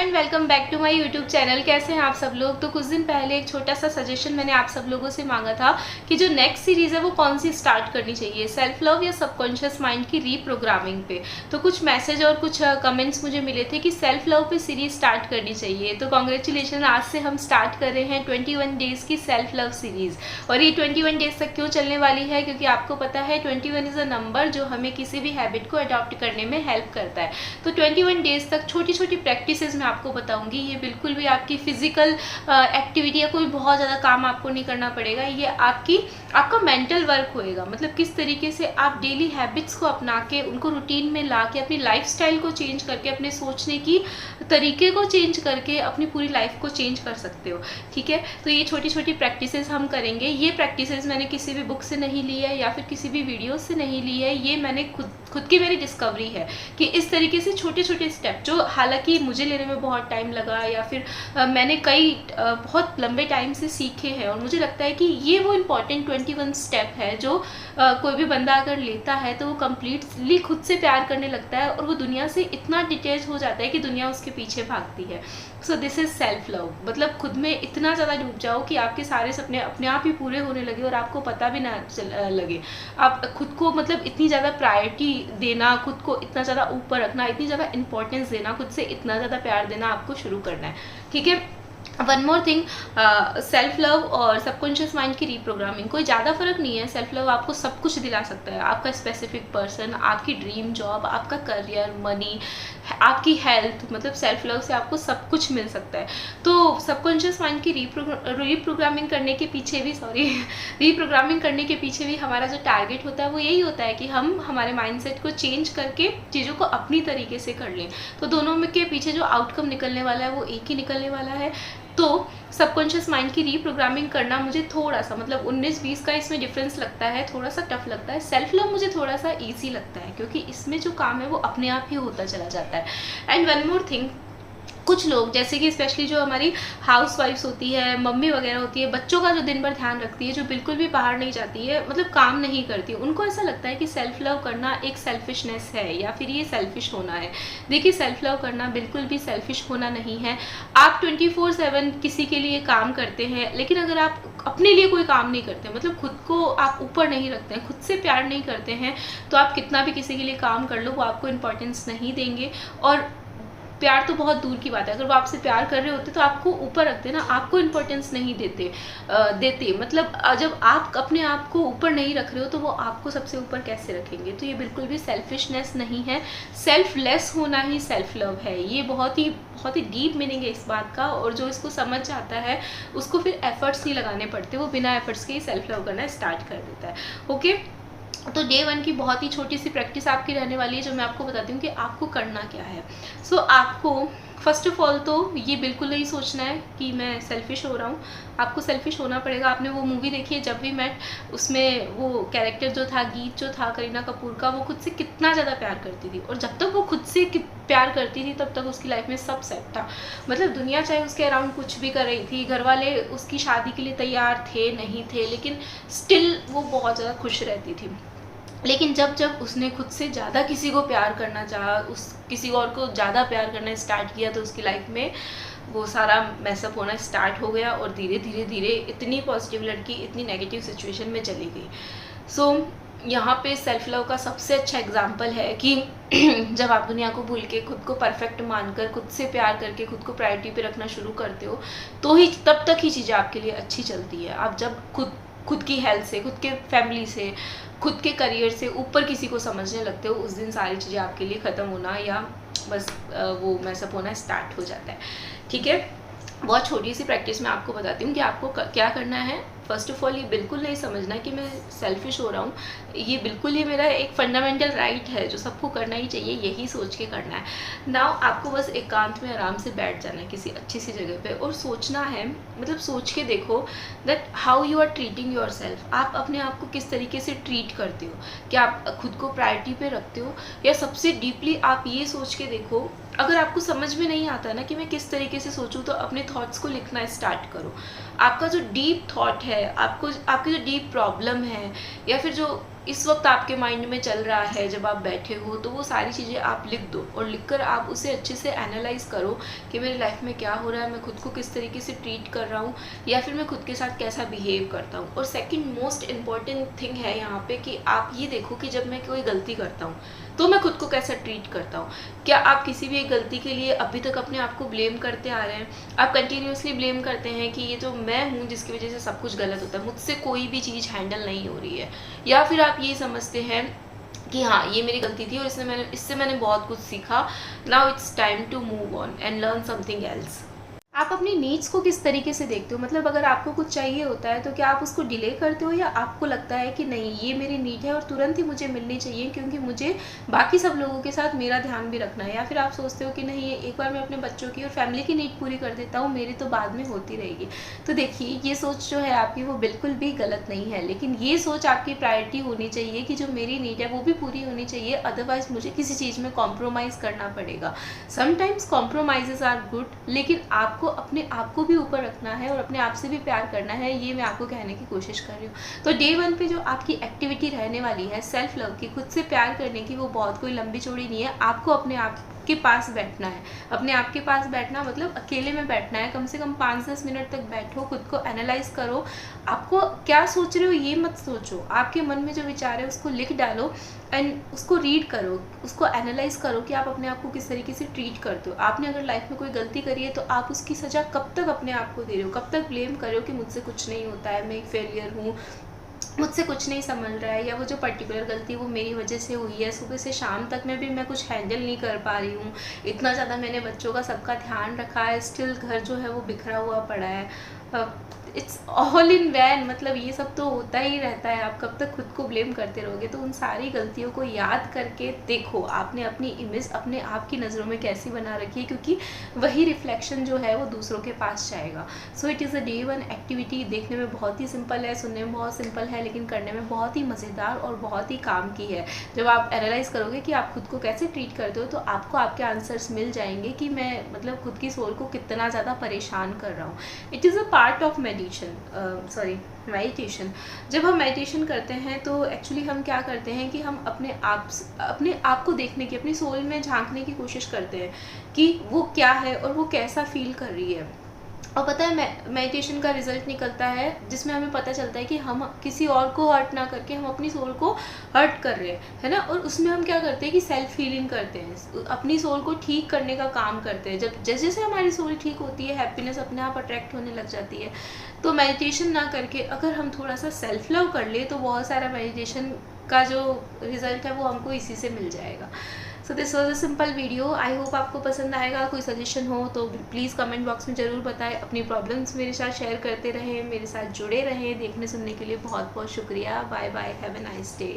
And welcome back to my YouTube channel. कैसे हैं आप सब लोग। तो कुछ दिन पहले एक छोटा सा सजेशन मैंने आप सब लोगों से मांगा था कि जो नेक्स्ट सीरीज़ है वो कौन सी स्टार्ट करनी चाहिए, सेल्फ लव या सबकॉन्शियस माइंड की रीप्रोग्रामिंग पे। तो कुछ मैसेज और कुछ कमेंट्स मुझे मिले थे कि सेल्फ लव पे सीरीज स्टार्ट करनी चाहिए। तो कॉन्ग्रेचुलेशन, आज से हम स्टार्ट कर रहे हैं 21 डेज़ की सेल्फ लव सीरीज़। और ये 21 डेज़ तक क्यों चलने वाली है, क्योंकि आपको पता है 21 इज़ अ नंबर जो हमें किसी भी हैबिट को अडॉप्ट करने में हेल्प करता है। तो 21 डेज़ तक छोटी छोटी प्रैक्टिसेस मैं आपको बताऊंगी। ये बिल्कुल भी आपकी फिजिकल एक्टिविटी या कोई बहुत ज़्यादा काम आपको नहीं करना पड़ेगा। ये आपका मेंटल वर्क होएगा। मतलब किस तरीके से आप डेली हैबिट्स को अपना के उनको रूटीन में ला के अपनी लाइफस्टाइल को चेंज करके अपने सोचने की तरीके को चेंज करके अपनी पूरी लाइफ को चेंज कर सकते हो। ठीक है, तो ये छोटी छोटी प्रैक्टिसेस हम करेंगे। ये प्रैक्टिसेस मैंने किसी भी बुक से नहीं ली है या फिर किसी भी वीडियो से नहीं ली है। ये मैंने खुद की मेरी डिस्कवरी है कि इस तरीके से छोटे छोटे स्टेप, जो हालांकि मुझे लेने में बहुत टाइम लगा या फिर मैंने कई बहुत लंबे टाइम से सीखे हैं, और मुझे लगता है कि ये वो इम्पॉर्टेंट 21 स्टेप है जो कोई भी बंदा अगर लेता है तो वो कम्प्लीटली खुद से प्यार करने लगता है और वो दुनिया से इतना डिटेच हो जाता है कि दुनिया उसके पीछे भागती है। So this is self love. मतलब खुद में इतना ज़्यादा डूब जाओ कि आपके सारे सपने अपने आप ही पूरे होने लगे और आपको पता भी ना लगे। आप खुद को मतलब इतनी ज़्यादा प्रायोरिटी देना, खुद को इतना ज़्यादा ऊपर रखना, इतनी ज़्यादा इंपॉर्टेंस देना, खुद से इतना ज़्यादा प्यार देना आपको शुरू करना है। ठीक है, one more thing, self love और सबकॉन्शियस माइंड की रीप्रोग्रामिंग कोई ज़्यादा फर्क नहीं है। सेल्फ लव आपको सब कुछ दिला सकता है, आपका स्पेसिफिक पर्सन, आपकी ड्रीम जॉब, आपका करियर, मनी, आपकी हेल्थ। मतलब सेल्फ लव से आपको सब कुछ मिल सकता है। तो सबकॉन्शियस माइंड की रीप्रोग्रामिंग करने के पीछे भी रीप्रोग्रामिंग करने के पीछे भी हमारा जो टारगेट होता है वो यही होता है कि हम हमारे माइंडसेट को चेंज करके चीज़ों को अपनी तरीके से कर लें। तो दोनों में के पीछे जो आउटकम निकलने वाला है वो एक ही निकलने वाला है। तो सबकॉन्शियस माइंड की रीप्रोग्रामिंग करना मुझे थोड़ा सा, मतलब 19-20 का इसमें डिफरेंस लगता है, थोड़ा सा टफ लगता है। सेल्फ लव मुझे थोड़ा सा इजी लगता है क्योंकि इसमें जो काम है वो अपने आप ही होता चला जाता है। एंड वन मोर थिंग, कुछ लोग जैसे कि स्पेशली जो हमारी हाउस वाइफ्स होती है, मम्मी वगैरह होती है, बच्चों का जो दिन भर ध्यान रखती है, जो बिल्कुल भी बाहर नहीं जाती है, मतलब काम नहीं करती, उनको ऐसा लगता है कि सेल्फ लव करना एक सेल्फिशनेस है या फिर ये सेल्फिश होना है। देखिए, सेल्फ लव करना बिल्कुल भी सेल्फिश होना नहीं है। आप 24/7 किसी के लिए काम करते हैं, लेकिन अगर आप अपने लिए कोई काम नहीं करते, मतलब खुद को आप ऊपर नहीं रखते हैं, खुद से प्यार नहीं करते हैं, तो आप कितना भी किसी के लिए काम कर लो वो आपको इम्पोर्टेंस नहीं देंगे। और प्यार तो बहुत दूर की बात है, अगर वो आपसे प्यार कर रहे होते तो आपको ऊपर रखते ना, आपको इम्पोर्टेंस नहीं देते। मतलब जब आप अपने आप को ऊपर नहीं रख रहे हो तो वो आपको सबसे ऊपर कैसे रखेंगे। तो ये बिल्कुल भी सेल्फिशनेस नहीं है, सेल्फलेस होना ही सेल्फ लव है। ये बहुत ही डीप मीनिंग है इस बात का, और जो इसको समझ जाता है उसको फिर एफर्ट्स नहीं लगाने पड़ते, वो बिना एफर्ट्स के ही सेल्फ लव करना स्टार्ट कर देता है। ओके, तो डे 1 की बहुत ही छोटी सी प्रैक्टिस आपकी रहने वाली है जो मैं आपको बताती हूँ कि आपको करना क्या है। सो आपको फर्स्ट ऑफ ऑल तो ये बिल्कुल नहीं सोचना है कि मैं सेल्फिश हो रहा हूँ। आपको सेल्फिश होना पड़ेगा। आपने वो मूवी देखी है जब वी मेट, उसमें वो कैरेक्टर जो था, गीत जो था करीना कपूर का, वो खुद से कितना ज़्यादा प्यार करती थी, और जब तक वो खुद से प्यार करती थी तब तक उसकी लाइफ में सब सेट था। मतलब दुनिया चाहे उसके अराउंड कुछ भी कर रही थी, घर वाले उसकी शादी के लिए तैयार थे नहीं थे, लेकिन स्टिल वो बहुत ज़्यादा खुश रहती थी। लेकिन जब उसने खुद से ज़्यादा किसी को प्यार करना चाहा, उस किसी और को ज़्यादा प्यार करना स्टार्ट किया, तो उसकी लाइफ में वो सारा मैसअप होना स्टार्ट हो गया और धीरे धीरे इतनी पॉजिटिव लड़की इतनी नेगेटिव सिचुएशन में चली गई। सो यहाँ पे सेल्फ लव का सबसे अच्छा एग्जाम्पल है कि जब आप दुनिया को भूल के खुद को परफेक्ट मानकर खुद से प्यार करके खुद को प्रायोरिटी पे रखना शुरू करते हो तो ही तब तक ही चीज़ें आपके लिए अच्छी चलती है। आप जब खुद की हेल्थ से, खुद के फैमिली से, खुद के करियर से ऊपर किसी को समझने लगते हो, उस दिन सारी चीज़ें आपके लिए ख़त्म होना या बस वो मैसअप होना स्टार्ट हो जाता है। ठीक है, बहुत छोटी सी प्रैक्टिस मैं आपको बताती हूँ कि आपको क्या करना है। फर्स्ट ऑफ ऑल, ये बिल्कुल नहीं समझना कि मैं सेल्फिश हो रहा हूँ, ये बिल्कुल ही मेरा एक फंडामेंटल राइट है जो सबको करना ही चाहिए, यही सोच के करना है। नाउ आपको बस एकांत में आराम से बैठ जाना है किसी अच्छी सी जगह पे और सोचना है, मतलब सोच के देखो that how you are treating yourself. आप अपने आप को किस तरीके से ट्रीट करते हो, क्या आप खुद को प्रायोरिटी पे रखते हो, या सबसे डीपली आप ये सोच के देखो। अगर आपको समझ में नहीं आता ना कि मैं किस तरीके से सोचूं, तो अपने थॉट्स को लिखना स्टार्ट करो। आपका जो डीप थॉट है, आपकी जो डीप प्रॉब्लम है, या फिर जो इस वक्त आपके माइंड में चल रहा है जब आप बैठे हो, तो वो सारी चीज़ें आप लिख दो और लिखकर आप उसे अच्छे से एनालाइज करो कि मेरी लाइफ में क्या हो रहा है, मैं खुद को किस तरीके से ट्रीट कर रहा हूँ या फिर मैं खुद के साथ कैसा बिहेव करता हूँ। और सेकंड मोस्ट इम्पॉर्टेंट थिंग है यहाँ पे कि आप ये देखो कि जब मैं कोई गलती करता हूँ तो मैं खुद को कैसा ट्रीट करता हूँ। क्या आप किसी भी एक गलती के लिए अभी तक अपने आप को ब्लेम करते आ रहे हैं? आप कंटिन्यूसली ब्लेम करते हैं कि ये जो मैं हूँ जिसकी वजह से सब कुछ गलत होता है, मुझसे कोई भी चीज़ हैंडल नहीं हो रही है। या फिर आप ये समझते हैं कि हाँ ये मेरी गलती थी और इससे मैंने बहुत कुछ सीखा, now it's time to move on and learn something else. आप अपनी नीड्स को किस तरीके से देखते हो? मतलब अगर आपको कुछ चाहिए होता है तो क्या आप उसको डिले करते हो, या आपको लगता है कि नहीं ये मेरी नीड है और तुरंत ही मुझे मिलनी चाहिए क्योंकि मुझे बाकी सब लोगों के साथ मेरा ध्यान भी रखना है? या फिर आप सोचते हो कि नहीं एक बार मैं अपने बच्चों की और फैमिली की नीड पूरी कर देता हूँ, मेरी तो बाद में होती रहेगी। तो देखिए ये सोच जो है आपकी वो बिल्कुल भी गलत नहीं है, लेकिन ये सोच आपकी प्रायोरिटी होनी चाहिए कि जो मेरी नीड है वो भी पूरी होनी चाहिए, अदरवाइज मुझे किसी चीज़ में कॉम्प्रोमाइज़ करना पड़ेगा। समटाइम्स कॉम्प्रोमाइजेज आर गुड, लेकिन आपको अपने आप को भी ऊपर रखना है और अपने आप से भी प्यार करना है, ये मैं आपको कहने की कोशिश कर रही हूँ। तो डे 1 पे जो आपकी एक्टिविटी रहने वाली है सेल्फ लव की, खुद से प्यार करने की, वो बहुत कोई लंबी चौड़ी नहीं है। आपको अपने आप के पास बैठना है। अपने आप के पास बैठना मतलब अकेले में बैठना है, कम से कम 5-10 मिनट तक बैठो, खुद को एनालाइज करो। आपको क्या सोच रहे हो ये मत सोचो, आपके मन में जो विचार है उसको लिख डालो एंड उसको रीड करो, उसको एनालाइज करो कि आप अपने आप को किस तरीके से ट्रीट करते हो। आपने अगर लाइफ में कोई गलती करी है तो आप उसकी सज़ा कब तक अपने आप को दे रहे हो? कब तक ब्लेम कर रहे हो कि मुझसे कुछ नहीं होता है, मैं एक फेलियर हूँ, मुझसे कुछ नहीं संभल रहा है, या वो जो पर्टिकुलर गलती वो मेरी वजह से हुई है, सुबह से शाम तक में भी मैं कुछ हैंडल नहीं कर पा रही हूँ, इतना ज़्यादा मैंने बच्चों का सबका ध्यान रखा है, स्टिल घर जो है वो बिखरा हुआ पड़ा है। इट्स ऑल इन वैन, मतलब ये सब तो होता ही रहता है। आप कब तक खुद को ब्लेम करते रहोगे? तो उन सारी गलतियों को याद करके देखो आपने अपनी इमेज अपने आप की नज़रों में कैसी बना रखी है, क्योंकि वही रिफ्लेक्शन जो है वो दूसरों के पास जाएगा। So it is a day 1 activity. देखने में बहुत ही सिंपल है, सुनने में बहुत सिंपल है, लेकिन करने में बहुत ही मज़ेदार और बहुत ही काम की है। जब आप एनालाइज करोगे कि आप खुद को कैसे ट्रीट करते हो तो आपको आपके आंसर्स मिल जाएंगे कि मैं मतलब खुद की सोल को कितना ज़्यादा परेशान कर रहा हूँ। It is a part of meditation. जब हम मेडिटेशन करते हैं तो एक्चुअली हम क्या करते हैं कि हम अपने आप को देखने की, अपनी सोल में झांकने की कोशिश करते हैं कि वो क्या है और वो कैसा फील कर रही है। और पता है मेडिटेशन का रिजल्ट निकलता है जिसमें हमें पता चलता है कि हम किसी और को हर्ट ना करके हम अपनी सोल को हर्ट कर रहे हैं, है ना। और उसमें हम क्या करते हैं कि सेल्फ हीलिंग करते हैं, अपनी सोल को ठीक करने का काम करते हैं। जब जैसे जैसे हमारी सोल ठीक होती है, हैप्पीनेस अपने आप अट्रैक्ट होने लग जाती है। तो मेडिटेशन ना करके अगर हम थोड़ा सा सेल्फ लव कर ले तो बहुत सारा मेडिटेशन का जो रिजल्ट है वो हमको इसी से मिल जाएगा। So this was a simple video. I hope आपको पसंद आएगा। कोई सजेशन हो तो प्लीज़ कमेंट बॉक्स में ज़रूर बताएं। अपनी प्रॉब्लम्स मेरे साथ शेयर करते रहें, मेरे साथ जुड़े रहें। देखने सुनने के लिए बहुत बहुत शुक्रिया। Bye bye, have a nice day.